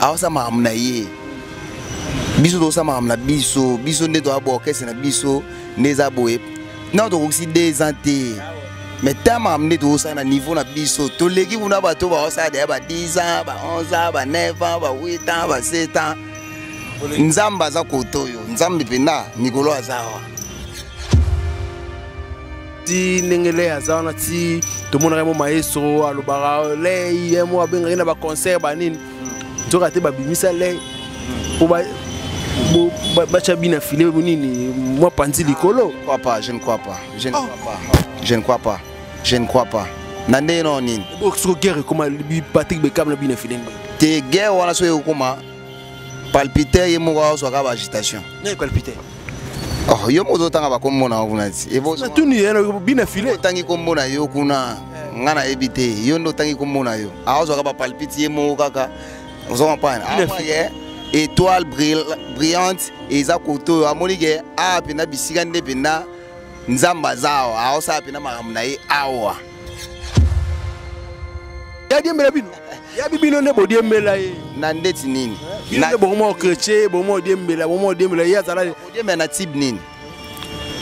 awa sa makambo na ye biso tosa makambo na biso biso nde toya boorchestre na biso nde eza boye non tokoki 2 ans te mais ta makambo nde tokosala na niveau na biso toleki kuna bato baosala deya ba 10 ans ba 11 ans ba 9 ans ba 8 ans ba 7 ans nzambe aza kote oyo nzambe mpena mikolo aza awa ti ndengele aza wana ti tomonaka mo maestro alobaka lei ye mo abengaki na baconcert banini nzoka te babimisa lei po bacha bina file nini mwa panzi likolo. Je ne crois pas, je ne crois pas, je ne crois pas, je ne crois pas. Nande non nini siko guerre koma Patrick Bekam na bina file te guerre wana so ekoma palpitaire ye moko azwaka ba agitation ne palpitaire. Oh, yo moto tanga bakombo na kuna ti. Na tuni yena bina file. Tangi kombo na yo kuna ngana ebite. Yo ndo tangi kombo na yo. Azo ka ba palpite ye mo kaka. Ozo comprendre. Étoile brillante eza koto amoni ke a pena bisika nde pena nzamba zao. Azo sa pena makambo na ye awa. Ya diembela bino. Ya bibino ne bodiembela ye. Na ndeti nini? Na bomo chrétien, bomo diembela ya zala. Diembela na type nini?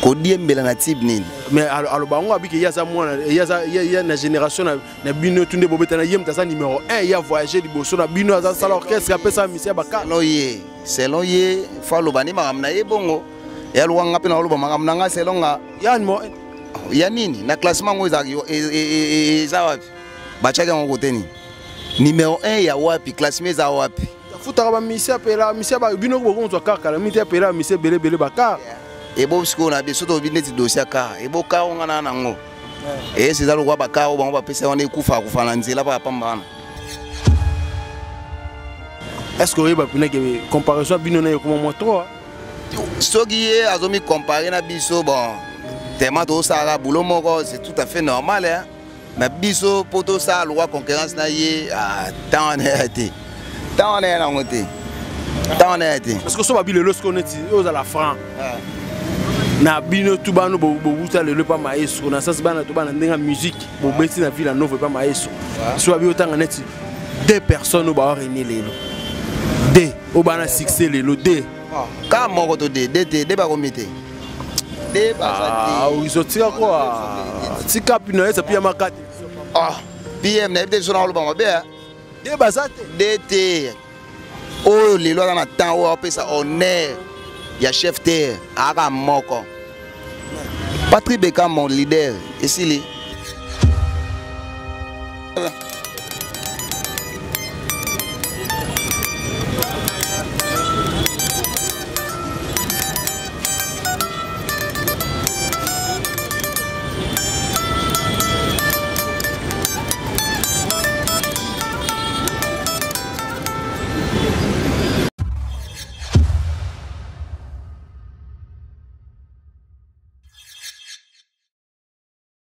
Ko diembela na type nini? Mais alobango abiki ya za mwana ya na génération na bino tunde bobeta na yem tasa numéro 1 ya voyager liboso na bino aza sala orchestre apesa misia baka. Selon ye fa lobani makambo na ye bongo. Ya luwanga pe na loba makambo na nga selon nga ya numéro 1. Ya nini? Na classement ngo eza wapi? Bachaka ngo koteni. Numéro 1 ya wapi classement za wapi futa ba misia pela misia ba bino ko konzo kaka la misia pela misia bele baka e bo siko na biso to bineti dossier ka e bo ka ngana nango e c'est ça lo kwa baka o bango ba pesa on ekufa kufana nzela pa pambana. Est-ce que ba pina ke comparaison bino na ko mo 3 soki ye azomi comparer na biso bon tellement to sala boulot moko c'est tout à fait normal hein. Mais biso poto sa loi concurrence na ye tant on est été tant on est na ngote tant on est été parce que so ba bile lorsqu'on est aux à la franc na bino tout bano bo buta le pas maestro na sas bana to bana ndenga musique bo beti na ville nova pas maestro so ba bi otanga neti 2 personnes ba réunir lelo 2 o bana succès lelo 2 ka moko to 2 de ba komite de ba ils ont tiré quoi tika pino esa pia makati PM na ebite sona oloba mabe de bazate DT o lelo na temps o pesa honneur ya chef terre aka moko Patrick Bekam mon leader ici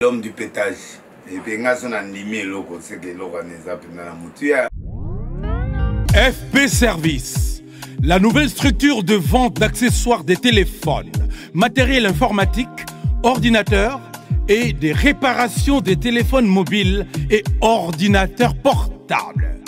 l'homme du pétage. Et puis, on a animé l'eau, c'est que l'eau a FP Service, la nouvelle structure de vente d'accessoires des téléphones, matériel informatique, ordinateurs et des réparations des téléphones mobiles et ordinateurs portables.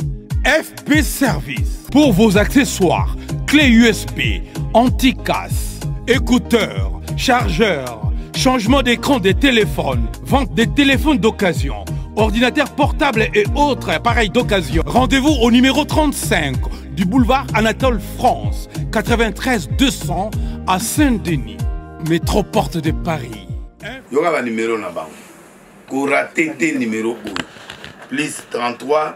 FP Service, pour vos accessoires, clés USB, anti-casse, écouteurs, chargeurs, changement d'écran des téléphones, vente des téléphones d'occasion, ordinateurs portables et autres appareils d'occasion. Rendez-vous au numéro 35 du boulevard Anatole France, 93 200 à Saint-Denis, métro Porte de Paris. Il y aura un numéro là-bas. Koura TT numéro 1. Plus 33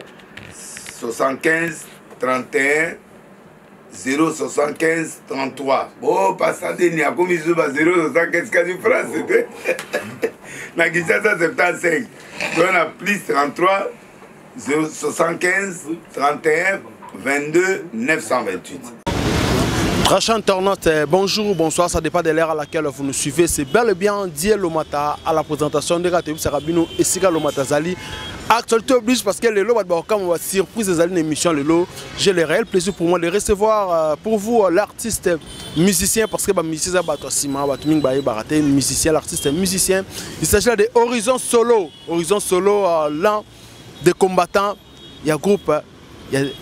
75 31 075 33. Bon, passez n'y a commis 075 quasi France. Na Kinshasa 75. On a plus 33 075 31 22 928. Très chers internautes, bonjour, bonsoir, ça dépend de l'heure à laquelle vous nous suivez. C'est bel et bien Dieu Lomata à la présentation de Ratebu Sarabino et Sika Lomata Zali. Actualité oblige parce que le lot comme on va surprise des années d'émission le lot. J'ai le réel plaisir pour moi de recevoir pour vous l'artiste musicien parce que musicien musicien l'artiste musicien. Il s'agit là de Horizon Solo. Horizon Solo l'un des combattants. Il y a groupe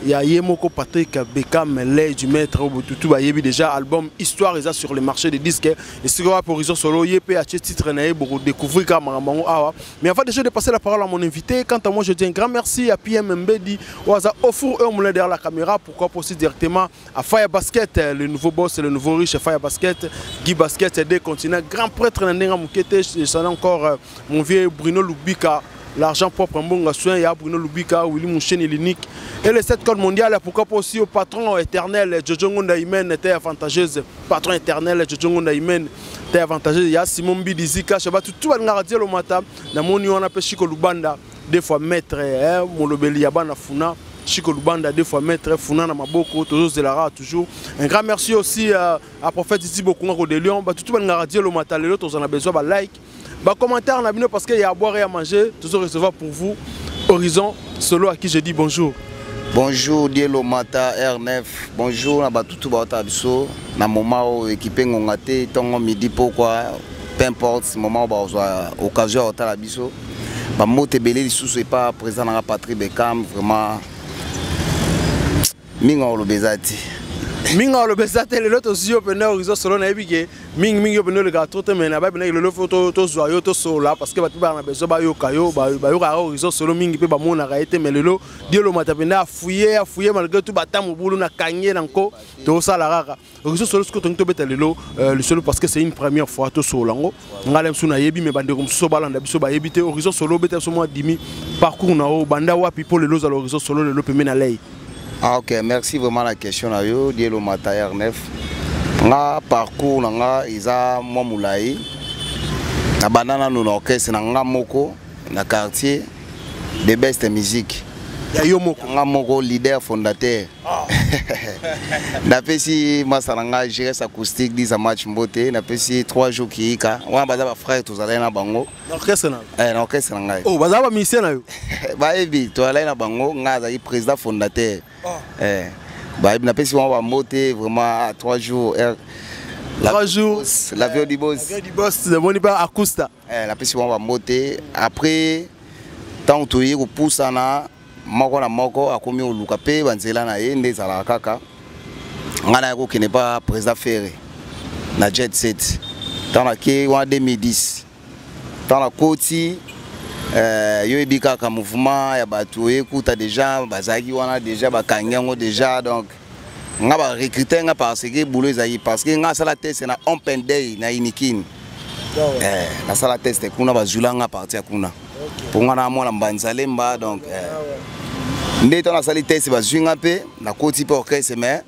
y a Yemoko Patrick Beckham, l'aide du maître, tout va déjà album Histoire et ça sur le marché des disques. Et c'est quoi pour Horizon Solo, il peut acheter titre pour découvrir Kamarambango Awa. Mais avant déjà de passer la parole à mon invité, quant à moi je dis un grand merci à PM Mbedi, Oaza Ofur et Omoulin derrière la caméra. Pourquoi pas aussi directement à Fire Basket, le nouveau boss et le nouveau riche Fire Basket, Guy Basket, des continents, grand prêtre Nandinga Moukete, je salue encore mon vieux Bruno Lubika. L'argent propre en bon soin, il y a Bruno Lubika, Willy Mouchen et Linique. Et le 7 code mondial, pourquoi pas aussi au patron éternel, Jojo Ngonda Imen était avantageuse. Patron éternel, Jojo Ngonda Imen était avantageuse. Il y a Simon Bidizika, je vais tout le monde dire le matin. Dans mon on appelle Chico Lubanda, des fois maître, Molobeli Yabana Funa. Chico Lubanda, des fois maître, Funa Namaboko, toujours Zelara, toujours. Un grand merci aussi à Prophète Ici Bokunga de Lyon. Tout le monde dire le matin, les autres, on a besoin de like. Commentaire en abonné parce qu'il y a à boire et à manger, toujours recevoir pour vous. Horizon Solo à qui je dis bonjour. Bonjour Dielo Mata R9. Bonjour na batutu bata biso na moment équipé ngongate tongo midi pourquoi peu importe moment ba occasion ota la biso. Ba mote belé lisusu et pas présent na Patrick Beckham vraiment minga lo bezati. Minga lo bezate le loto aussi open Horizon Solo na ebike mingi open le gâteau te mena ba bena le photo to zoyo to sola parce que ba tuba na beso ba yo kayo ba yo ka Horizon Solo mingi pe ba mona ka été mais lelo Dielo Mata pena fouiller malgré tout ba tamu bulu na kanye nanko to sala raka Horizon Solo ce que to beta lelo le solo parce que c'est une première fois to solango ngalem suna yebi me bande comme so balanda biso ba yebite Horizon Solo beta so mo dimi parcours na o banda wa people lelo za Horizon Solo lelo pe mena lei. Ah ok, merci vraiment la question là yo Dielo Mata R9. Nga parcours nga iza mo moulai. Na banana no orchestre na nga moko na quartier de best musique. Ya yo moko nga moko leader fondateur. Na pesi masaranga géresse acoustique 10 match mbote na pesi 3 jours kiika. Wa baza ba frère tous allez na bango. L'orchestre na. Na orchestre nga. Oh, baza ba musicien na yo. Ba ebi to allez na bango nga za président fondateur. Bah, il n'a pas si on va monter vraiment à 3 jours. 3 jours. L'avion du boss. L'avion du boss, c'est bon, il pas à Costa. La piste on va monter. Après, tant que tu es au pouce, moko na moko, a commis au Lukape, Banzela na yende, Zalakaka. On a un qui n'est pas président ferré. Na jet set. Dans la quai, en 2010. Dans la côte. Yo ebika ka mouvement ya batu écoute déjà bazaki wana déjà bakangango déjà donc nga ba recruter nga parce que boulot ezaki parce que nga sala test na open day na Inikin na sala test kuna bazulanga partir kuna pour nga na mona mbanzalemba donc ndé ton na sala test bazunga pe na koti pe orchestre mais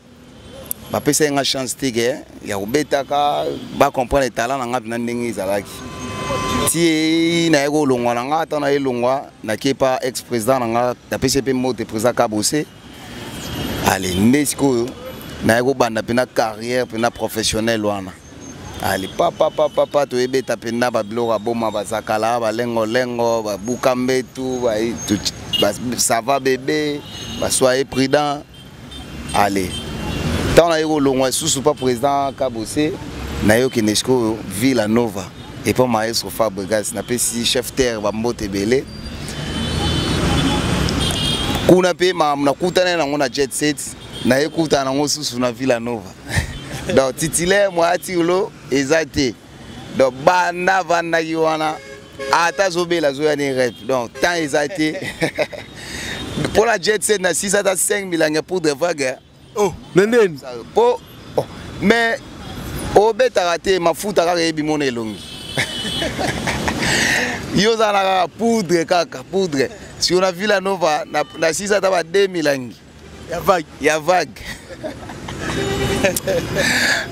ba pesa nga chance tige ya ubetaka ba comprendre talent nga na ndenge ezalaki. Si na ego longwa nga atana elongwa na kepa ex président nga na PCP mote président Kabose allez nesiko na ego banda pena carrière pena professionnelle wana allez papa to ebeta pena ba blora boma bazakala ba lengo ba bukambetu ba ça va bébé ba soyez prudent allez tant na ego longwa sous pas président Kabose na yo kinesiko Villa Nova. Et pour maestro Fabregas, na pesi chef terre ba mbote belé. Kuna pe na kutana na ngona jet set, na ekuta na ngosusu na Villa Nova. Donc titulaire moi atiulo ezate. Donc banda vanda yiwana ata zobela zoyani rep. Donc tant ezate. Pour la jet set na 6 à 5 000 pour de vague. Oh, nenden. Po mais au betarate mafuta ka yebi mona elongi. Yo zana poudre kaka poudre si on a vu la Nova na 6 à 2000 angi ya vague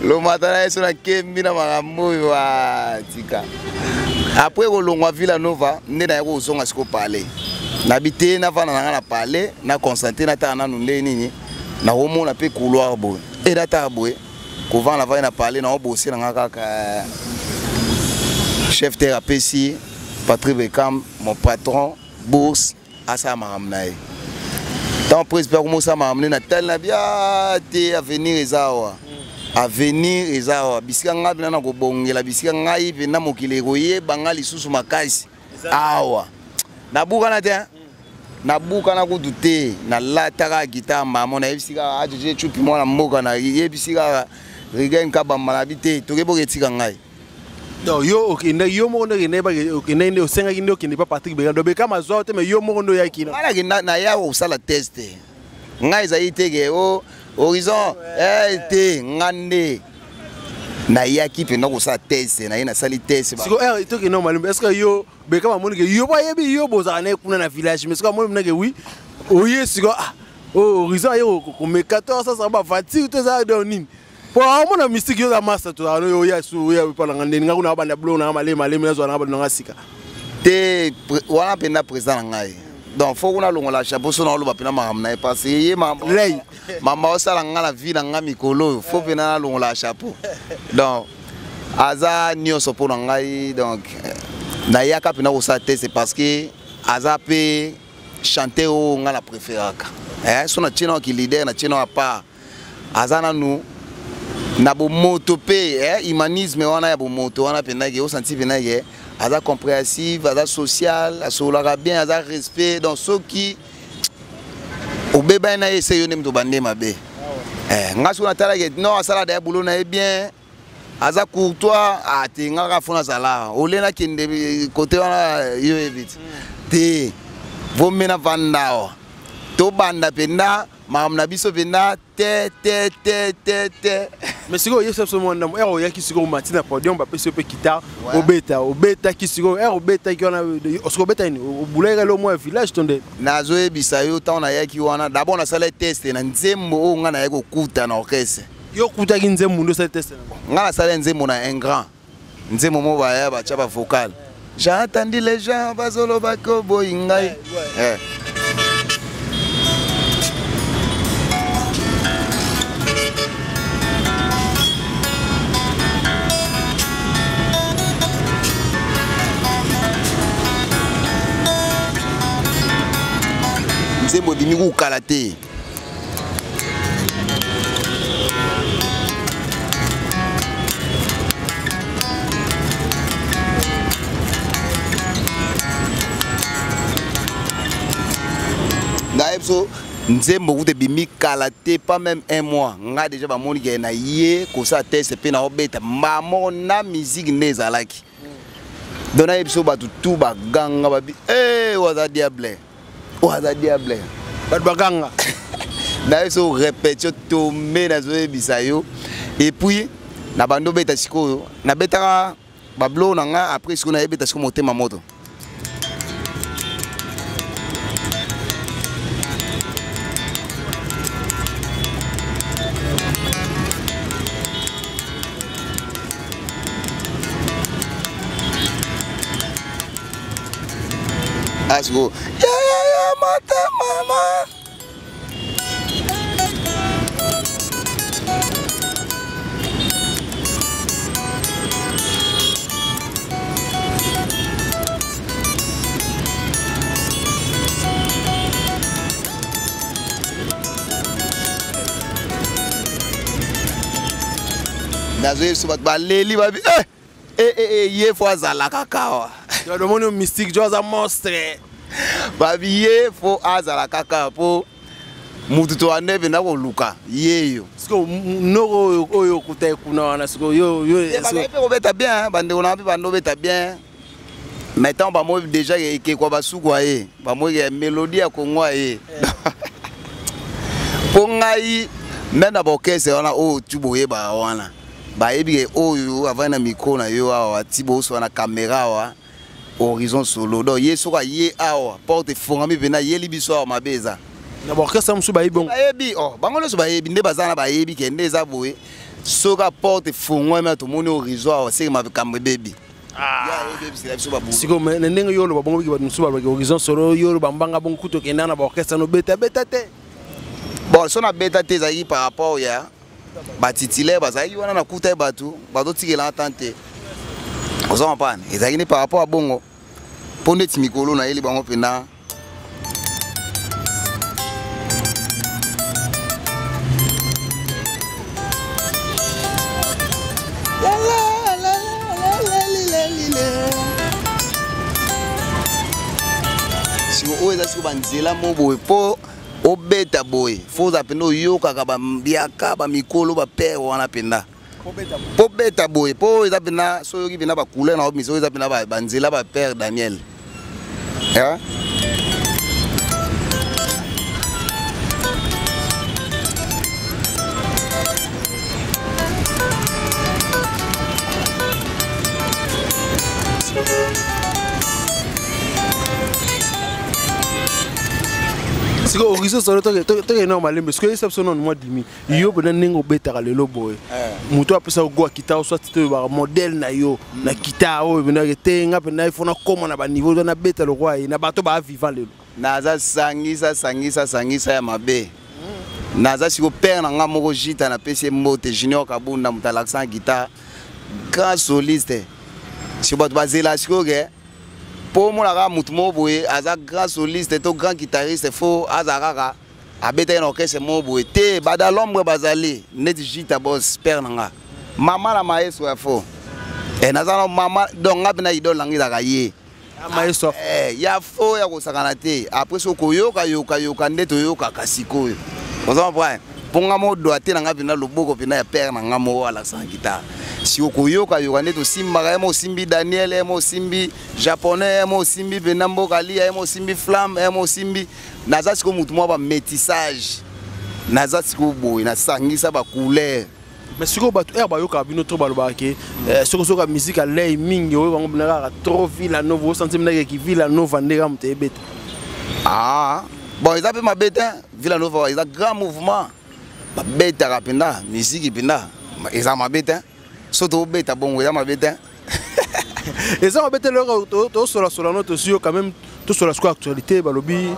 lo matana eso na kembi na makambo wa tika après ko longwa Villa Nova nde na ko zonga siko parler na bité na vana na parler na concentrer na ta na nunde nini na homo na pe couloir bo et data boy ko vana va na parler na bosser na kaka chef thérapeutique Patrick Beckham, mon patron, bourse, à sa maramnaï. Tant président comment ça m'a amené na tel na bien te avenir ezawa. Avenir ezawa. Bisika ngabina na ko bongela bisika ngai pe na mokile koye bangali susu makasi. Awa. Na buka na te. na buka na kudute na lataka guitare maman na ebisika ajeje chupi mwana mboka na yebisika rigen kabamba na bite tokebo ketika ngai. Donc yo okinde yo mondo kine ba okinde o senga kinde okinde pa Patrick Begando be kama zote mais yo mondo ya kina. Ala na ya o sala test. Ngai za itege o horizon te ngande na ya kipe na ko sa test na ina sali test ba. Siko to ke normal est-ce que yo be kama mondo ke yo ba yebi yo boza na kuna na village mais siko mondo na ke oui. Oye siko horizon yo ko me 14 ça ba fatigue to za do nini. Pour moi na mystique yo za master to yo ya su ya pa na ngande nga kuna ba na blow na malé na zo na ba na sika. Te wana pena président ngai. Donc faut qu'on a longola chapeau so na lo ba pena mahamna parce que ye mama osala nga la vie na nga mikolo faut pena longola chapeau. Donc aza nyonso po na ngai donc na yaka pena ko sa te c'est parce que aza pe chanter o nga la préféraka. So na chino ki leader na chino apa aza na nous na bo moto pe humanisme wana ya bo moto wana pena ke o senti pena ke aza compréhensive, aza social, asolaka bien, aza respect dans ceux qui au bébé na essaye de me bande mabe. Ngaso na tala ke non asala da boulot na bien, aza courtois, te ngaka fona sala. Olena kinde côté wana yo evite. Te vomena vandao. To banda penda mamna biso penda te. Mais siko yesep so mon ndam ero yaki siko matina podium ba pese pe kita obeta ki siko ero obeta ki ona siko beta ni obulere lo mo village tonde nazo ebisa yo ta ona yaki wana d'abord na sala test na nzembo o nga na yako kuta na orchestre yo kuta ki nzembo ndo sa test nga na sala nzembo na un grand nzembo mo ba ya ba chapa vocal j'ai entendu les gens bazolo bako boyingai Nzembo bimi ku kalate. Ngaepso nzembo ku te bimi kalate pas même un mois. Nga déjà ba moni ke na ye ko sa test pe na obeta mamo na musique nezalaki. Dona epso ba tout ba ganga ba bi waza diable. Waza diable. Badbaganga. Na eso répétition tomé na zo bisayo et puis na bando beta siko na beta bablo na nga après siko na beta siko motema moto. Asgo ya mata mama nazo yesu bat baleli babi ye fo azala kakawa yo do mono mystique jo za monstre babi ye fo azala kaka po mutu to aneve na ko luka yeyo siko noko oyo kutai kuna na siko yo ko beta bien bande ona pe bando beta bien maintenant ba mo déjà ke kwa basuku aye ba mo ke mélodie ya Congo aye po ngai mena bokese ona o tuboye ba wana ba ebi oyo avana micro na yo awa tibo so na caméra wa horizon solo do ye soka ye awa porte fongami pena ye libiso awa mabeza na bokese msu ba ibon ba ebi bango so ba ebi nde bazana ba ebi ke nde za boye soka porte fongwa to moni horizon awa se ma kambe baby ya ebi se so ba bu siko ndenge yo lo babongo biki ba msu ba horizon solo yo lo bambanga bon kuto kenda na bokese no beta te bon so na beta te za yi par rapport ya batitile bazaki wana na kuta batu bazotikela atante ozoma pana ezaki par rapport à bongo ponde timikolo na yeli bango pena oza siko banzela mo boye po obeta boye foza pendo yoka ka bambiaka ba mikolo ba père wana penda po beta boye po eza penda so yoki penda ba couleur na omiso eza penda ba banzela ba père Daniel hein. C'est que horizon ça toi normal parce que ça sonne moi dimi yo bena ningo betaka lelo boy muto apesa go kita soit te ba modèle na yo na kita o bena te nga bena ifona koma na ba niveau na beta le roi na bato ba vivant lelo naza sangisa ya mabe naza siko père na nga moko jita na PC Mote Junior Kabunda mutalaxan guitare grand soliste si bato bazela siko ke pour moi la mutumo boye aza grand soliste to grand guitariste fo azaraka abeta na orchestre mo boye te bada l'ombre bazali net jita boss père nanga mama la maestro ya fo naza mama donc ngabina idole langi za kaye maestro ya fo ya kosakana te après so koyoka ndeto yoka kasiko vous comprenez ponga mo doate na ngabina loboko pina ya père nanga mo ala sa guitare si okoyoka ndeto simba mo simbi Daniel mo simbi japonais mo simbi benambo kalia mo simbi flamme mo simbi naza siko mutu mo ba métissage naza siko boy na sangisa ba couleur mais siko bato ba yoka bino to baloba ke siko soka musique a lay mingi o bango bina trop Villa Nova o sentiment na ki Villa Nova ndeka mutebeta bon ils appellent ma bête Villa Nova ils a grand mouvement ba bête rapenda musique penda ils a ma bête surtout bête bon ils a ma bête et ça ma bête to sur la note aussi quand même tout sur la actualité balobi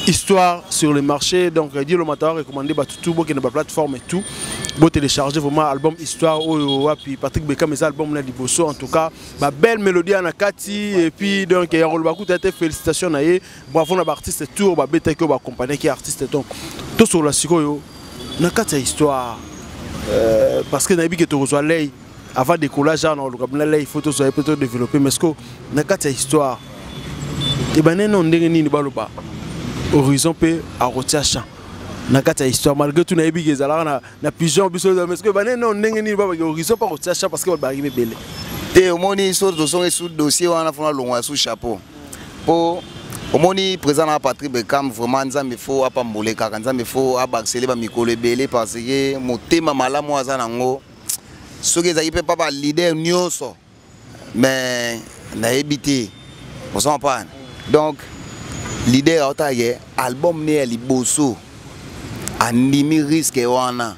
histoire sur le marché donc dit le matin recommandé ba tout bo qui na ba plateforme et tout bo télécharger vraiment album histoire puis Patrick Beka mes albums na liboso en tout cas ba belle mélodie na kati et puis donc ya roloba ku tete félicitations na ye bravo na ba artiste tour ba beta ko ba accompagner qui artiste donc tout sur la sikoyo na kati histoire parce que na bi que to reçoit lay avant décollage on le lay photo so peut développer mais que na kati histoire et ben non ndenge nini baloba horizon pe a rotia champ na kati histoire malgré tout na yebi gezala na pigeon biso mais que ben non ndenge nini baba horizon pa rotia champ parce que ba arriver belé te omoni so to son sous dossier wana fona longwa sous chapeau po omoni président na Patrick Bekam vraiment nzambe fo apambole kaka nzambe fo abaxele ba mikolo belé parce que motema malamu azana ngo soki ezali pe papa leader nyonso mais na ebité on s'en parle donc leader otaye album ne liboso andimi risque wana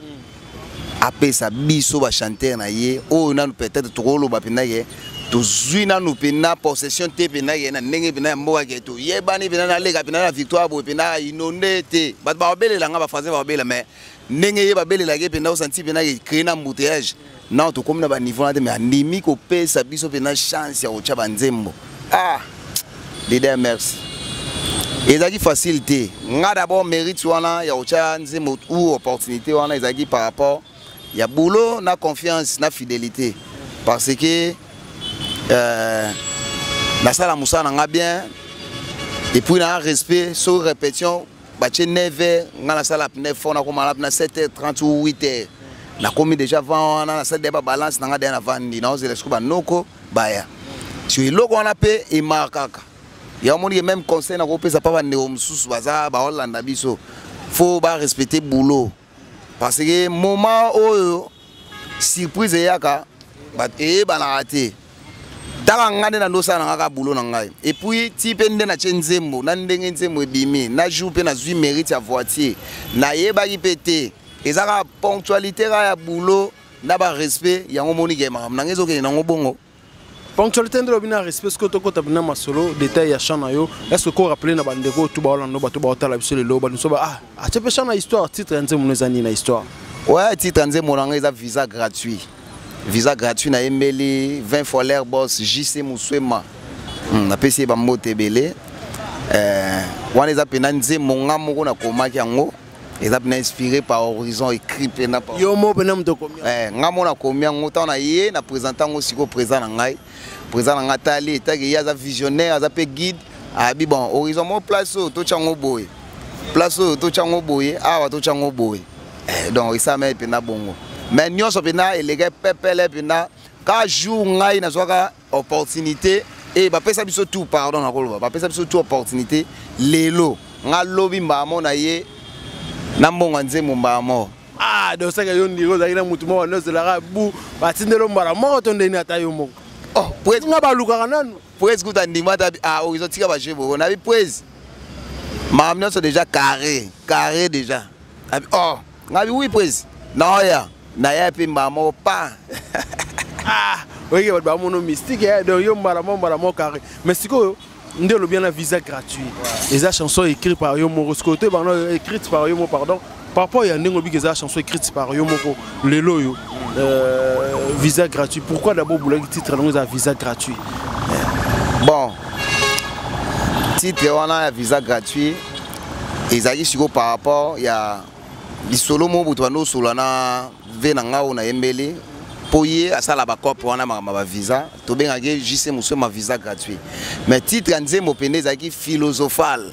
apesa biso ba chanter na ye o na peut-être trop ba penaye to zuina no pena possession te penaye na ndenge pena mboka ke to yebani pena na lega pena na victoire bo pena inonde te ba belela nga ba français ba belela mais ndenge ye ba belela ke pena o senti pena ke créer na embouteillage non to comme na ba niveau na te mais andimi ko pesa biso pena chance ya ocha banzembo leader merci ezaki facilité nga d'abord mérite wana ya ocha nzembo ou opportunité wana ezaki par rapport ya boulot na confiance na fidélité parce que na sala musana nga bien et puis na respect sur répétition bache 9h nga na sala 9 na koma na 7h30 ou 8h na komi déjà avant na sala débat balance na nga de na vandi na ozela sikuba noko baya sur loko wana pe e markaka ya moni même conseil na ko pesa pa ba néo mususu baza ba Hollande biso faut ba respecter boulot parce que moment oyo surprise yaka ba na raté taka ngane na ndosa na ngaka boulot na ngai et puis type nde na chenzembo na ndenge nzembo ebimi na jour pe na zui mérite ya voiture na yeba ki pété ezaka ponctualité ya boulot na ba respect ya ngomoni ke ma na ngezo ke na ngobongo ponctualité de l'obina respect ce que to kota bina masolo détail ya chana yo est-ce que rappeler na bandeko tout ba Hollande ba to ba otala biso le loba nous ba a chepe chana histoire titre nzembo nezani na histoire ouais titre nzembo na ngeza visa gratuit na emeli 20 fois l'air boss JC Muswema na pesi ba motebele wana eza pena nzembo ngamo ko na komaki yango eza pena inspiré par Horizon écrit pena par yo mo pena mto komia ngamo na komia ngota na ye na présentant ngo siko présent na ngai président nga tali etaki yaza visionnaire aza pe guide abi bon horizon mo place to chango boy place to chango boy awa to chango boy donc ça mais pena bongo mais nyonso pena elege pepele pena ka jour ngai na zwaka opportunité et ba pesa biso tout pardon na koloba ba pesa biso tout opportunité lelo nga lobi mbamo na ye na mbongo nzembo mbamo donc ça que yo ndiro za ina mutu mo no zela bu batindelo mbara mo to ndeni atayo mo presque nga baluka nanu presque utandima ta horizon tika ba jebo na bi presque ma amna sont déjà carré déjà ngabi oui presque non ya na ya pe mbamo pa oui ba mono mystique donc yo mbara mo carré mais siko ndelo bien un visa gratuit les chansons écrites par yo mo côté écrites par yo mo pardon papa ya ndengo bi que za chanson écrite par yo mo ko lelo yo visa gratuit pourquoi d'abord boulaki titre nous a visa gratuit bon titre on a visa gratuit ezaki siko par rapport ya bisolo mo butu no solana venanga ona embele poye asala ba cop wana ma visa to bengaki juste muso ma visa gratuit mais titre nzembo pene ezaki philosophal.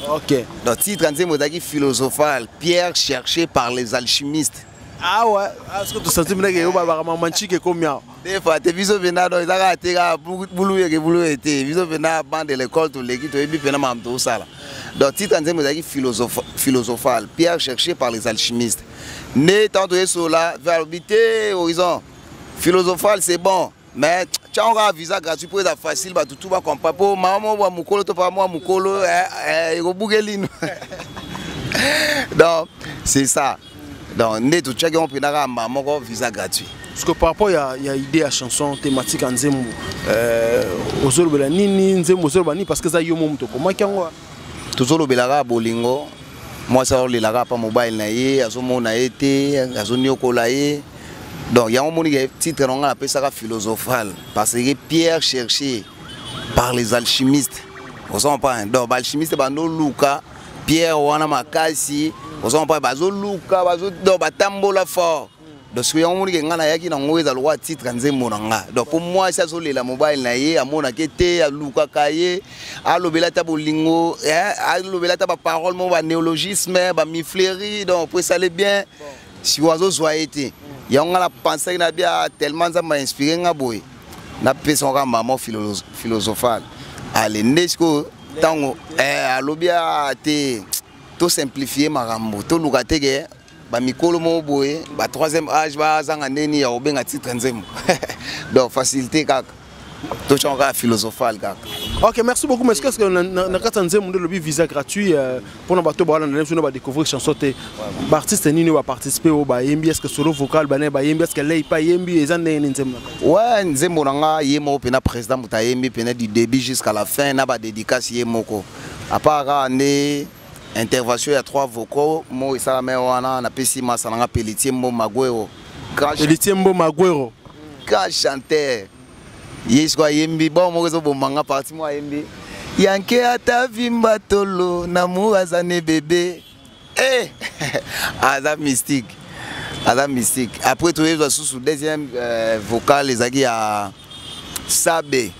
OK. Donc titre nzembo ezaki philosophal, pierre cherchée par les alchimistes. Ah ouais, est-ce que tu sens que yo ba manchike combien des fois te viso vena donc ezaka teka bulu été viso vena bande de l'école to leki to ebi pena mam to sala. Donc titre nzembo ezaki philosophal, pierre cherchée par les alchimistes. Né tantôt esola vers l'obité horizon. Philosophal c'est bon, mais tu as un visa gratuit pour être facile, bah tout va comprendre. Pour maman ou mukolo, to pas moi mukolo, donc c'est ça. Donc né tout chacun peut avoir maman visa gratuit. Parce que par rapport il y a idée à chanson thématique en nzembo ozolo bela nini nzembo ozolo bani parce que ça yo moto comment kangwa tozolo bela bolingo moi ça le la pas mobile na ye azomo na été azoniokola ye. Donc il y a un monde qui est titre on appelle ça philosophal parce que pierre cherchée par les alchimistes. On s'en pas donc alchimiste ba no luka pierre wana makasi on s'en pas bazo luka bazo do batambola fort. Donc il y a un monde qui ngana yaki na ngweza lwa titre nzembo nga. Donc pour moi ça zo la mobile na ye amona kete ya luka kaye alobela ta bolingo alobela ta ba parole mo ba néologisme ba miflerie donc pour ça aller bien si oiseau soit été il y a on a pensé que bien tellement ça m'a inspiré nga boy na person ka maman philosophale allez nesco tango alobia te to simplifier marambo to lukate ke ba mikolo mo boy ba troisième âge ba zanga neni ya obenga titre nzembo donc facilité kaka to changa philosophale kaka. OK, merci beaucoup. Mais est-ce que na kata nzembo le visa gratuit pour na bato ba na nzembo ba découvrir chanson te artiste nini va participer au ba yembi est-ce que solo vocal ba na ba yembi est-ce que lay pa yembi ezande nzembo ouais nzembo nga yemo pena président muta yembi pena du début jusqu'à la fin na ba dédicace yemoko à part né intervention ya 3 vocaux mo isala me wana na pesi masananga Pelletier Mbo Magwero Pelletier Mbo Magwero grand chanteur yeswa yembi bon mo zo bomanga parti mo yembi yanke ata vimba tolo na mu azane bébé aza mystique après tout les sous deuxième vocal les agi ya sabe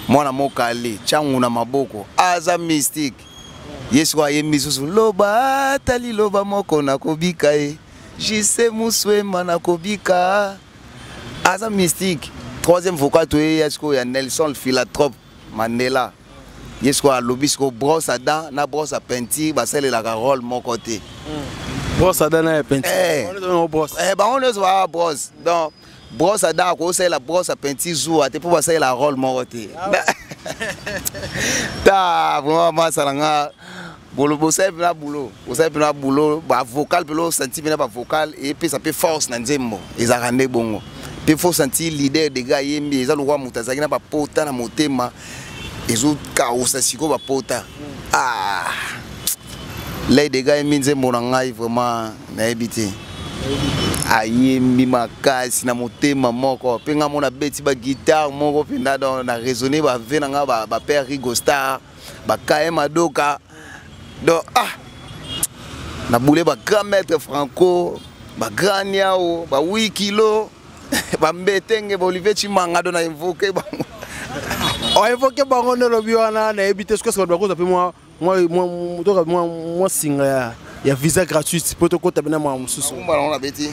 mwana mokale changu na maboko aza mystique yeswa yembi susu loba tali loba moko na kobika jise muswema na kobika aza mystique. Troisième vocal tu es il y a Nelson Philanthrope Mandela yesko a lobisco brosse à dents na brosse à peinture ba celle la rôle mon côté brosse à dents na peinture on brosse bah on est sur brosse donc brosse à dents ko c'est la brosse à peinture zou te pour ça la rôle mon côté ta vraiment ça nga bolo bosse na boulot ba vocal pelo senti na ba vocal et puis ça peut force na nzembo ezarande bongo. Il faut sentir leader des gars yembi eza lokwa mutazaki na ba pota na motema ezo kaosa siko ba pota les des gars yembi nzembo na ngai vraiment na ebité ayembi makasi na motema moko penga mona beti ba guitare moko penda na raisonner ba vena nga ba père Rigo Star ba KM Adoka donc na boule ba grand maître Franco ba grand Niao ba 8 kilos bambetenge Olivier Chimanga dona invoqué On évoque bango ne lobby wana na éviter ce que ça doit cause moi singa ya visa gratuit pour to kota bena ma mususu. On l'a bêti.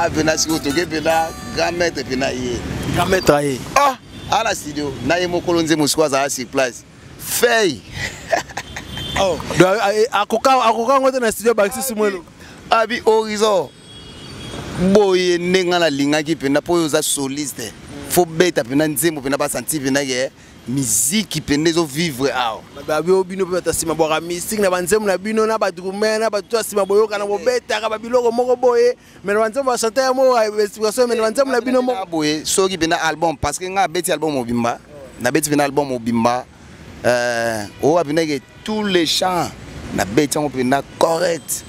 Ah, venez si vous toquez, venez, grand maître, venez. Grand maître, aïe. Ah, à la studio, naïe mon colonne Moscou à sur place. Feuille. Oh, à Coca, on est dans le studio, Baxi Simon. Abi horizon. Boye nenga la linga qui pena pour les solistes. Faut bête pena nzembo pena pas sentir pena que musique qui pena zo vivre ah. Babi obino pena sima boka musique na banzembo na bino na badrumen na batu sima boyoka na bobeta ka babiloko moko boye mais na banzembo chanter mo expression mais na banzembo na bino moko boye soki pena album parce que nga beti album obimba na beti pena album obimba o pena que tous les chants na beti on pena correct.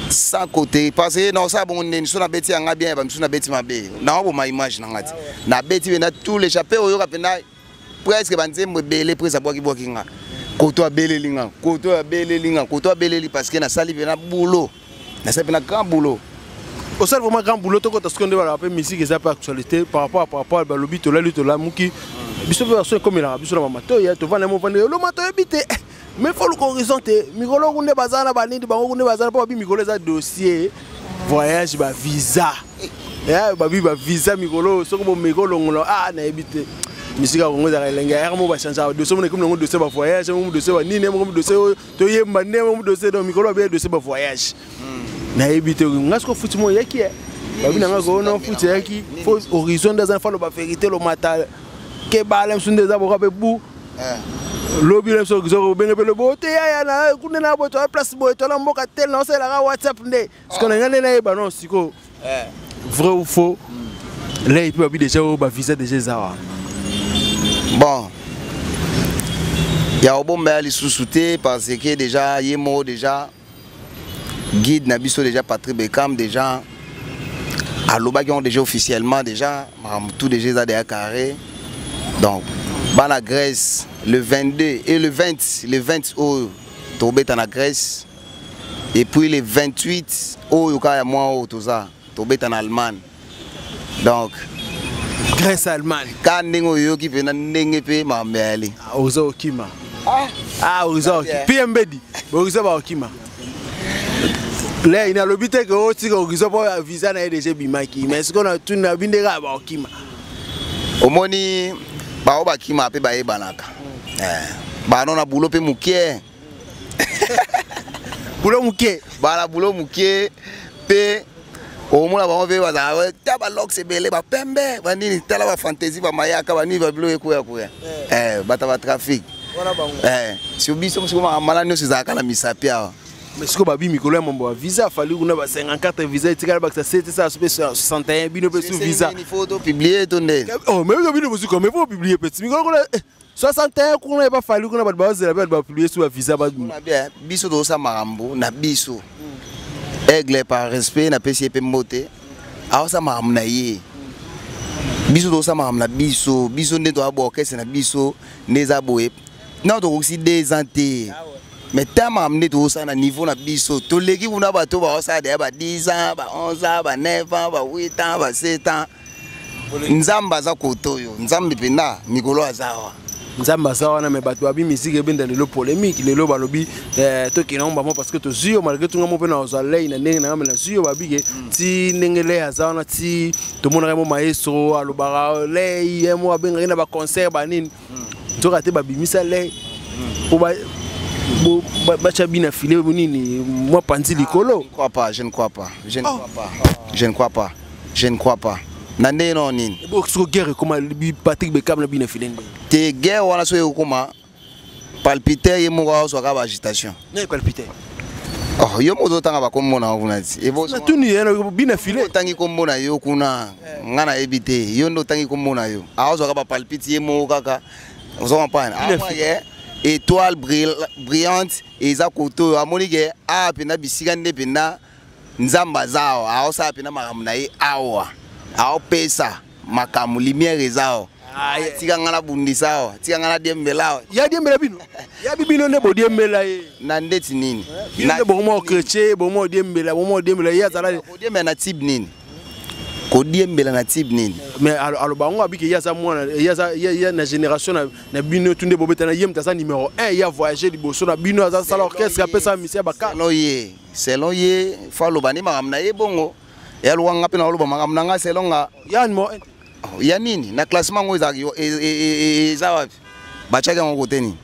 Sans côté parce que non ça bon on na beti anga bien ba msuna beti mabe na bo ma image na ngati na beti na tous les chapeaux yo kapena presque banzembo belé presa boki nga koto abeleli nga koto abeleli parce que na sali na boulot na ça na grand boulot au sein vraiment grand boulot to ko to skonde ba rappel musique et pas actualité par rapport à lobby to la muki biso version comme il a biso na mato ya to vana mo vana lo mato ebité mais faut le horizonter migolo kunde bazana banindi bango kunde bazana pa bi migolo za dossier voyage ba visa ya ba bi ba visa migolo soko bo migolo ngolo ah na ebité musique ko za lenga ya mo ba changer dossier mo ne comme dossier ba voyage mo dossier ba nini mo dossier to yemba ne mo dossier do migolo ba dossier ba voyage na ebité ngasko futi mo yaki ba bi na ngako no futi yaki faut horizon des enfants ba vérité lo matal ke balem sunde za bo ka be bu lobby les gens qui ont bien le beauté ya na kuna na boto place boto la mboka tel non c'est la WhatsApp ndé parce qu'on a ngane na ba non siko vrai ou faux là il peut avoir déjà ba visa déjà ça bon ya obomba ali sous-souté parce que déjà yemo déjà guide na biso déjà Patrick Beckham déjà aloba qui ont déjà officiellement déjà tout déjà ça derrière carré donc la Grèce le 22 et le 20 au Tobet en Grèce et puis le 28 au Yoka moi au Toza Tobet en Allemagne donc Grèce Allemagne quand nengo yoki pena nenge pe mambeli ozo okima ozo PMBD ozo ba okima là il a l'obité que aussi ozo ba visa na déjà bimaki mais ce qu'on a tout na bindera ba okima omoni ba obakima pe ba ebanaka ba non na boulot pe mukie boulot mukie ba la boulot mukie pe au moins ba on veut ba taba lox sebele ba pembe ba nini tala ba fantasy ba mayaka ba ni ba bilo ekuya ba ta ba trafic si obiso msiko mala nyo sizaka na misapia mais siko ba bi mikolo ya mambo visa fali kuna ba 54 visa etikala ba ça 61 bino pe sous visa il faut publier tonne oh mais bino vous comme faut publier petit mikolo 61 kuna ba fali kuna ba bazela ba publier sous visa ba biso do sa marambo na biso aigle par respect na PCP moté a sa maram na ye biso do sa maram na biso ne do aboke c'est na biso neza boye na to aussi des anté mais tellement amené tout ça na niveau na biso to leki kuna ba to ba ça de ba 10 ans ba 11 ans ba 9 ans ba 8 ans ba 7 ans nzamba za kotoyo nzambe pena mikolo azawa nzamba zawa na me bato abi musique ebenda lelo polémique lelo balobi to kinomba mo parce que to zio malgré tout ngamo pena ozalei na ndenge na na zio babige ti ndengele azawa na ti to mona mo maestro alobara lei yemo abenga na ba concert ba nini to kate babimisa lei po ba bachabina filé nini moi panzi likolo je ne crois pas nande non nini bo so guerre comme Patrick Beckham na bina filé te guerre wana so yokoma palpiter yemo wa so ka ba agitation ne palpiter oh yo moto tanga ba komona kunati ebo na tuni yana bina filé tangi komona yo kuna ngana ebite yo ndo tangi komona yo azo ka ba palpiter yemo kaka ozo mpana étoile brillante eza koto amoni ke a pena bisika nde pena nzamba zao ao sa pena makambo na ye awa ao pesa makambo lumière ezao tika ngana bundisa tika ngana diembela ya diembela bino ya bibino ne bo diembela ye na ndeti nini na bomo chrétien bomo diembela ya zala ko diembela na type nini ko diembela na type nini mais alors bango abiki ya za mwana ya na génération na bino tunde bobeta na yem tasa numéro 1 ya voyager liboso na bino za sala orchestre apesa misia baka selon ye fa lo bani makamna ye bongo ya luwanga pe na lo ba makamna nga selon nga ya numéro 1 ya nini na classement ngo eza wapi bachaka ngo koteni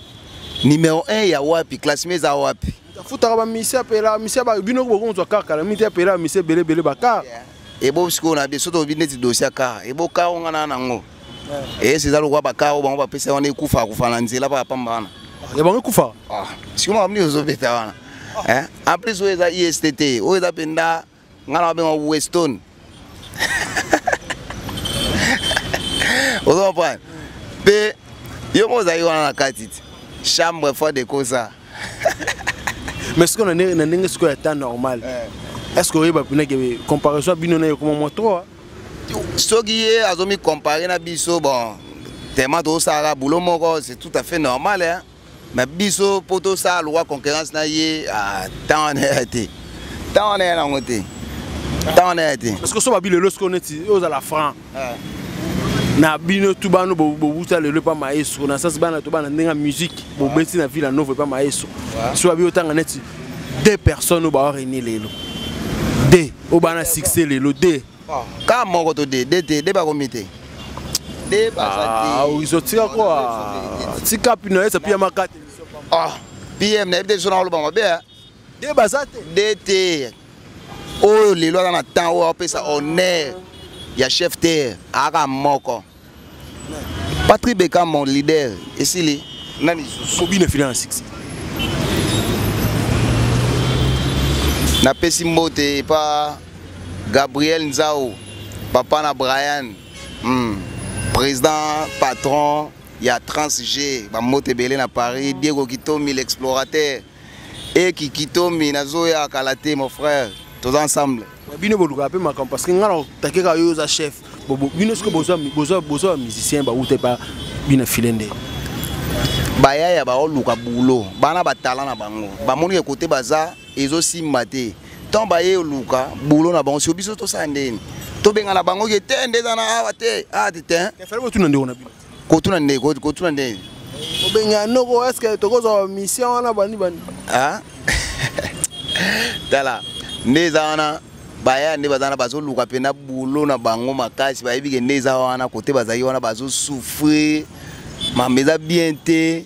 numéro 1 ya wapi classement za wapi futa ba misia pela misia ba bino ko konzwa kaka la misia pela misia bele baka ebo siko na biso to bineti dossier ka ebo ka onga na nango c'est lo kwa baka o bango ba pesa wana ekufa na nzela pa pambana ya bango kufa siko mamni ozobeta wana en plus o eza ISTT o eza penda ngala ba Weston ozo pa pe yo mo za yona na katiti chambre fort de cosa mais ce qu'on a n'est ce que est normal est-ce que va pina que comparaison bino na comme moi trop soki azomi comparer na biso bon tellement to sara boulot moko c'est tout à fait normal hein mais biso poto ça loi concurrence na ye tant on est na ngote parce que so ba bile lorsqu'on est aux à la franc na bino tubano bo buta le pas maestro na sas bana to bana ndenga musique bo beti na ville nova pas maestro so abi otanga neti deux personnes ba réunir lelo deux o bana succès lelo deux ka moko to deux ba comité deux ba ils ont tiré quoi tika pino esa pia makate PM na ebde sona lo ba mabe deux bazate deux oh lelo na temps o pesa honneur ya chef terre aka moko Patrick Beka mon leader esili nani mobile finance na pesi mbote pa Gabriel Nzao papa na Brian président patron ya Trans-G ba mote belé na Paris Diego Kitomi l'explorateur et Kitomi nazo ya Kalate mon frère tous ensemble bino boluka pe makam parce que ngala takeka yo za chef bobo bino ce que bozo musicien ba uté pa bina filende baya ya ba oluka bulo bana batala na bango ba moni côté baza ezo simate ton baye oluka bulo na bango si biso to sandeni to benga na bango ke tende za na awate atete ke fere botuna ndeko na bino kotuna ndeko kotuna ndeko obenga noko est-ce que tokozo mission na bani tala neza wana baya ne bazana bazo luka pena bulo na bango makasi bayebi ke neza wana côté bazali wana bazo souffrir mameza bien te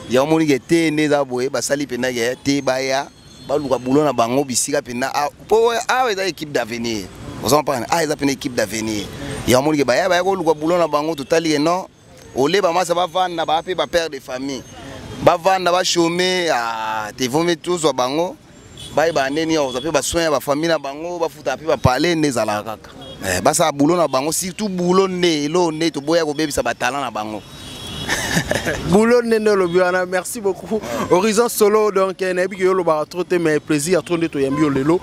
ya moni ke te neza boye basali pena ke te baya baluka bulo na bango bisika pena po eza équipe d'avenir vous en parlez eza pena équipe d'avenir ya moni ke baya ko luka bulo na bango totali non ole ba masa ba vanda ba pe ba père de famille ba vanda ba chômer te vomé tous wa bango bayi baneni yo za pe ba soin ba famille na bango ba futa pe ba parler nezala kaka basa boulot na bango surtout boulot ne lo ne to boya ko bebisa ba talent na bango boulot ne no lobiana merci beaucoup Horizon Solo donc na bi yo lo ba trop te mais plaisir trop de to yambi yo lelo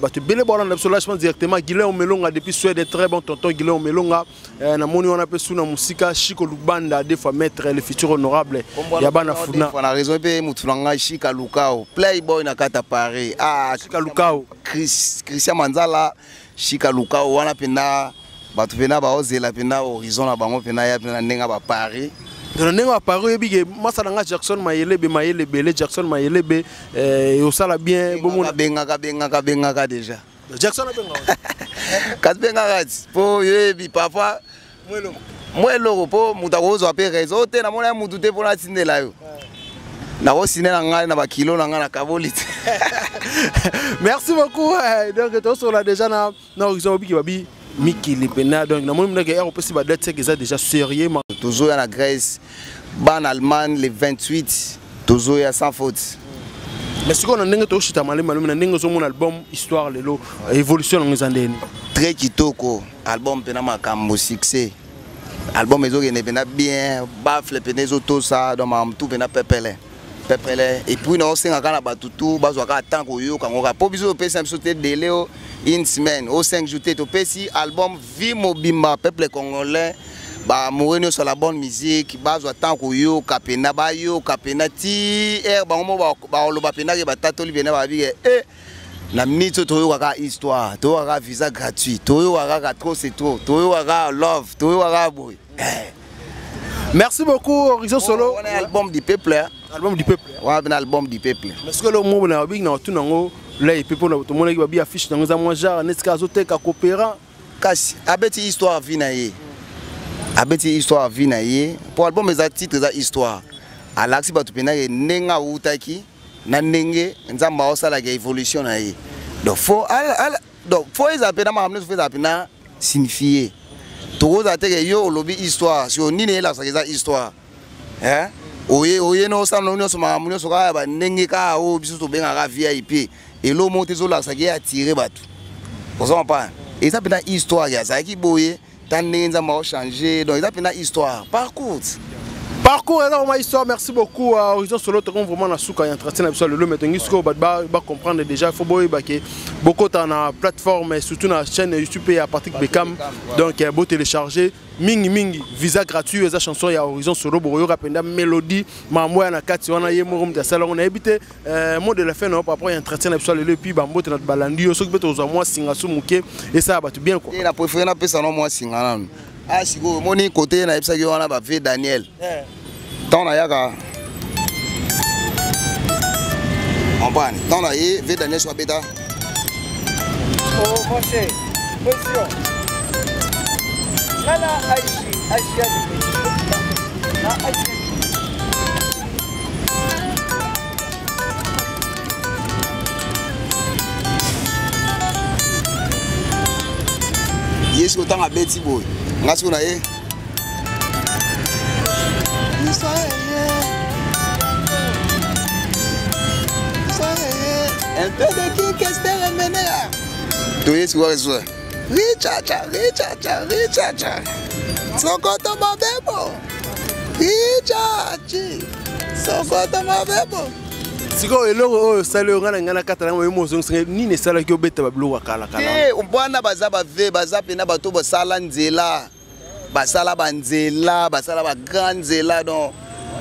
ba te bele bona na solo je pense directement Guilain Omelonga depuis Suède très bon tonton Guilain Omelonga na moni on appelle suna musika Chico Lubanda des fois maître le futur honorable ya bana funa on a raison pe mutulanga Chika Lukao playboy na kata Paris Chika Lukao Christian Manzala Chika Lukao wana pena batu pena ba ozela pena Horizon na bango pena ya pena ndenga ba Paris dans le Paris et bien Massalanga Jackson Mayele Jackson Mayele au sala bien benga déjà Jackson benga kas benga po yebi parfois mwelo po mutakozo ape réseau te na mona mutu te pona tindela yo na ko sinela ngai na ba kilo na ngai na kaboli merci beaucoup donc to so là déjà na Horizon bi babi Mikili pena donc na moni mneke on peut si ba date c'est déjà sérieux toujours en Grèce ban Allemagne le 28 toujours ya sans faute mais ce qu'on a ndenge to chita malema na ndenge zo mon album histoire lelo évolution ngizandeni très kitoko album pena makambo succès album ezokende pena bien bafle pena ezoto ça donc mamtu pena pepele et puis na osengaka na bato tu bazwaka temps koyoka ngoka po biso opesa biso te délai une semaine au 5 jours te topesi album vie mobimba peuple congolais ba moureni sur la bonne musique bazwa temps koyoka pena bayoka pena ti bango ba loba pena ke batatoli bena babike na minute toyokaka histoire toyokaka visa gratuit toyokaka trop c'est trop toyokaka love toyokaka boy. Merci beaucoup Horizon Solo. On est album du peuple. Album du peuple. Ouais, un album du peuple. Parce que le mot na big na tout nango là et puis pour tout le monde qui va bien affiche dans za moi genre neska zoteka coopérant kasi abeti histoire vinaye. Abeti histoire vinaye. Pour album les titres za histoire. Alaxi batupena nenga utaki na nenge nzamba osala ga évolution na ye. Donc faut ils appellent ma amener faut appeler signifier. Tout a été yo lobby histoire sur nini la ça histoire. Hein? Oye no sa no so ma munyo so ka ba nenge ka o biso to benga VIP et lo monte zo la ça qui attirer batou. Vous comprenez pas? Et ça pena histoire ya ça qui boye tant ngenza ma changer donc ça pena histoire. Parcours est dans ma histoire. Merci beaucoup à Horizon Solo. Tu vraiment la souka entretien sur le mais tu vas comprendre déjà. Il faut beaucoup dans la plateforme et surtout dans la chaîne YouTube et à Patrick Beckham. Donc il y a beau télécharger. Mingi visa gratuit et chanson ya Horizon Solo boyo rapenda mélodie mamwa na kati wana ye morum de salon on a habité mot de la fin non après entretien sur le puis bambo notre balandi so que beto zo moi singa so muke et ça ba tout bien quoi. Et la préféré na pesa non moi singa na. Ah siko moni côté na epsa ki wana ba V Daniel. Dans la yaga. On prend dans la V Daniel soit bêta. Oh mon cher. Position. Nana Aïcha. Yes, autant à Betty Boy. Ngas on a ye. Un peu de qui qu'est-ce que remené là? Tu es sur quoi? Richa. Sokoto mabebo. Richa. Sokoto mabebo. Siko eloko sale ngana ngana katala mo emozo ni ne sala ki obeta bablo wakala kala. Bwana bazaba ve bazape na bato basala nzela. Basala banzela, basala ba grande nzela donc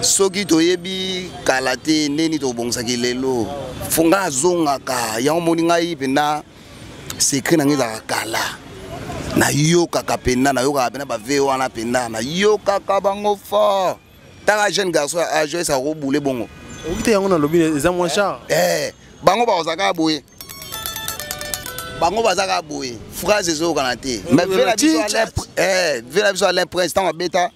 soki toyebi kalate neni to bongisa lelo. Funga zonga ka ya omoni ngai pena secret na ngeza kala. Na yoka kapena na yoka pena ba ve wana pena na yoka ka bango fort. Tara jeune garçon a joué sa roboule bongo. Okite yango na lobi eza moins cher. Bango ba ozaka boye. Bango bazaka boye. Phrase ezo kanate. Mais vela biso à l'imprince tant bêta.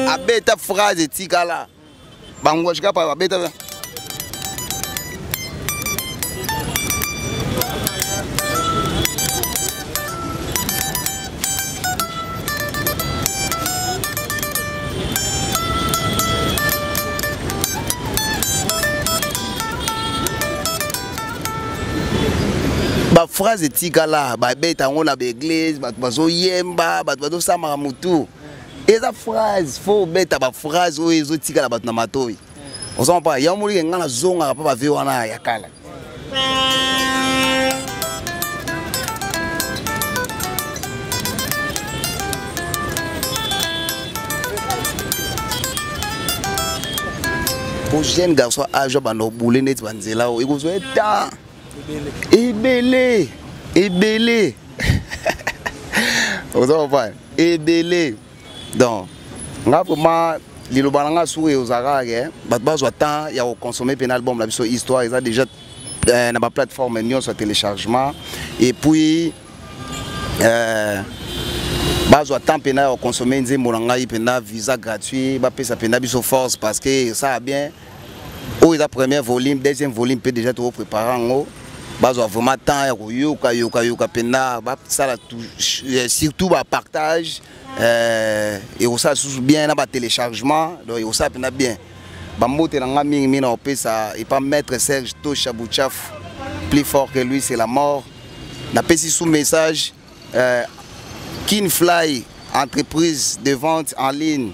A bêta phrase tikala. Bango chika pa bêta. Ba phrase tikala ba beta ngona ba église ba bazo yemba ba bazo sama mutu eza phrase faut beta ba phrase o ezo tikala ba na matoi on sent pas ya muri ngana zonga pa ba ve wana ya kala pour jeune garçon âge ba no boule net banzela o ikozo eta Ebele. Vous avez pas Ebele. Donc, vraiment, les lobananga souris aux arages, batbaz temps il y a consommer un album la biso histoire ils a déjà na ma plateforme Nyon sur téléchargement et puis bazo temps pena consommer nzembo nanga pena visa gratuit ba pesa pena biso force parce que ça a bien oh il a premier volume deuxième volume peut déjà tout préparer en haut. Bazo vraiment temps yoka pena ba ça surtout ba partage et ça bien na ba téléchargement donc ça pena bien ba mote na mingi na opesa et pas mettre Serge Tosha Bouchaf plus fort que lui c'est la mort na pesi sous message Kinfly entreprise de vente en ligne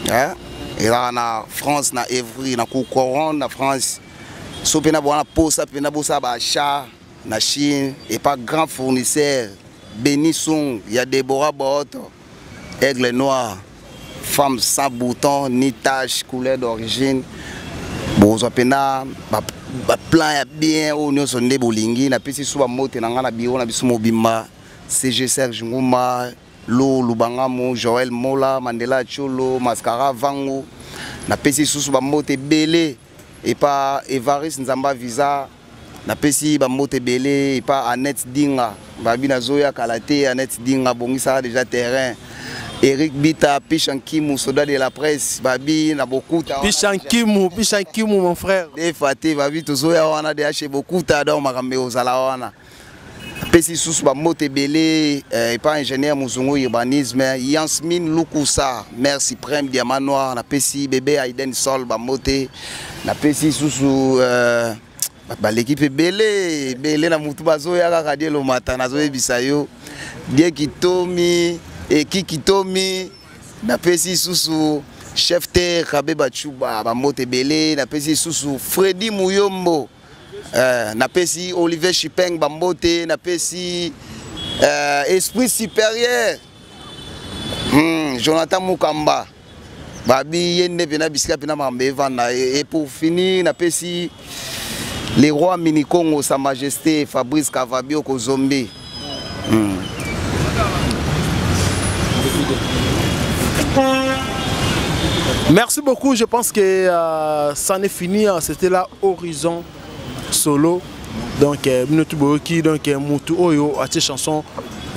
hein? Et là na France na Evry na Coucoron na France so pena bona posa pena bosa ba achat na Chine et pas grand fournisseur Benissong, il y a Déborah Boto, Aigle Noir, femme sans bouton ni tache, couleur d'origine. Bon, ça pena plan bien au niveau sonde bolingi na pesi suba mote na ngana biro na biso mobimba CG Serge Nguma Lo Lubangamo Joël Mola Mandela Cholo Mascara Vango na pesi suba mote belé et pas Evaris Nzamba Visa na pesi ba mote belé et pas Annette Dinga babi na zoya kalate Annette Dinga bongisa déjà terrain Eric Bita Pichankimu soldat de la presse babi na beaucoup ta Pichankimu mon frère des faté babi to zoya wana de acheter beaucoup ta dans makambe ozala wana pesi sous ba mote belé et pas ingénieur muzungu urbanisme Yansmin Lukusa maire suprême diamant noir na pesi bébé Aiden Sol ba mote na pesi sous ba l'équipe belé na mutu bazoya ka kadie lo mata na zoye bisayo die kitomi et kikitomi na pesi sous chef terre Kabeba Chuba ba mote belé na pesi sous Freddy Muyombo na pesi Olivier Chipeng Bambote na pesi esprit supérieur Jonathan Mukamba babi yende pena bisika pena mambe vanda et pour finir na pesi les rois mini Congo sa majesté Fabrice Kavabio Kozombe Merci beaucoup, je pense que ça en est fini, c'était là Horizon Solo. Donc, Minutuboki, donc, Moutou Oyo, à ces chansons,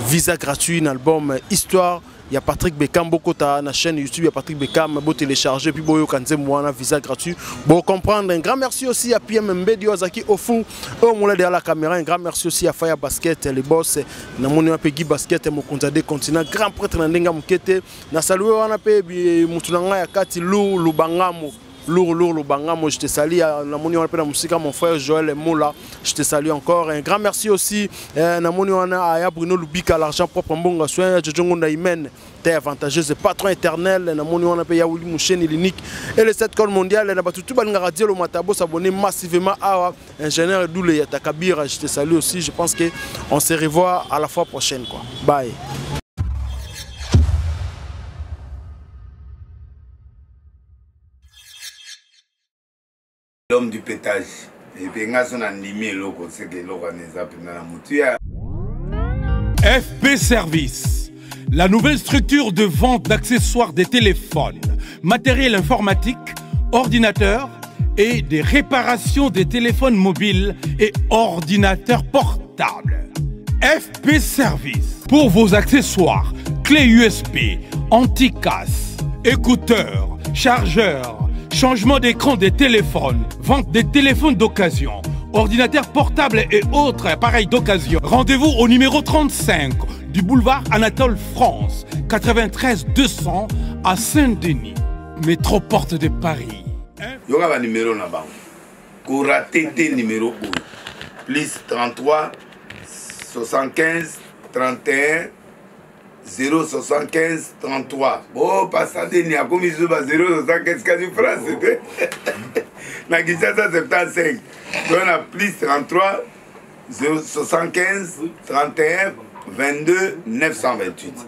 visa gratuit, un album Histoire. Il y a Patrick Bekam, Bokota, na chaîne YouTube, il y a Patrick Bekam, beau télécharger, puis Boyo Kanze Mouana, visa gratuit. Bon comprendre, un grand merci aussi à PM Mbedi Ozaki Ofu, au moulin derrière la caméra, un grand merci aussi à Faya Basket, les boss, na mon Peggy Basket, mon Konzade Continent, grand prêtre Nandenga Mukete, na salué Wanape, Moutunanga Yakati, Lubangamo. Lourd Lubangamo, je te salue. Namoni on appelle la musique mon frère Joël Mola, je te salue encore. Un grand merci aussi. Namoni on a Aya Bruno Lubika, l'argent propre Mbonga soin, Jojongo Naïmen, t'es avantageuse, c'est patron éternel. Namoni on appelle Yaouli Mouchen Ilinik et le 7 col mondial. Et là-bas tout le radio le Matabo s'abonner massivement à ingénieur Doule Yatakabir, je te salue aussi. Je pense qu'on se revoit à la fois prochaine quoi. Bye. L'homme du pétage. Et puis, on a son animé, c'est que l'on a FP Service, la nouvelle structure de vente d'accessoires des téléphones, matériel informatique, ordinateurs et des réparations des téléphones mobiles et ordinateurs portables. FP Service, pour vos accessoires, clés USB, anti-casse, écouteurs, chargeurs, changement d'écran des téléphones, vente des téléphones d'occasion, ordinateurs portables et autres appareils d'occasion. Rendez-vous au numéro 35 du boulevard Anatole France, 93 200 à Saint-Denis, métro Porte de Paris. Il y aura un numéro là-bas. Koura TT numéro 1. Plus 33 75 31 075 33. Bon, passez ni à comme ils ont 075 quasi France. Na Kinshasa 75. On a plus 33 075 31 22 928.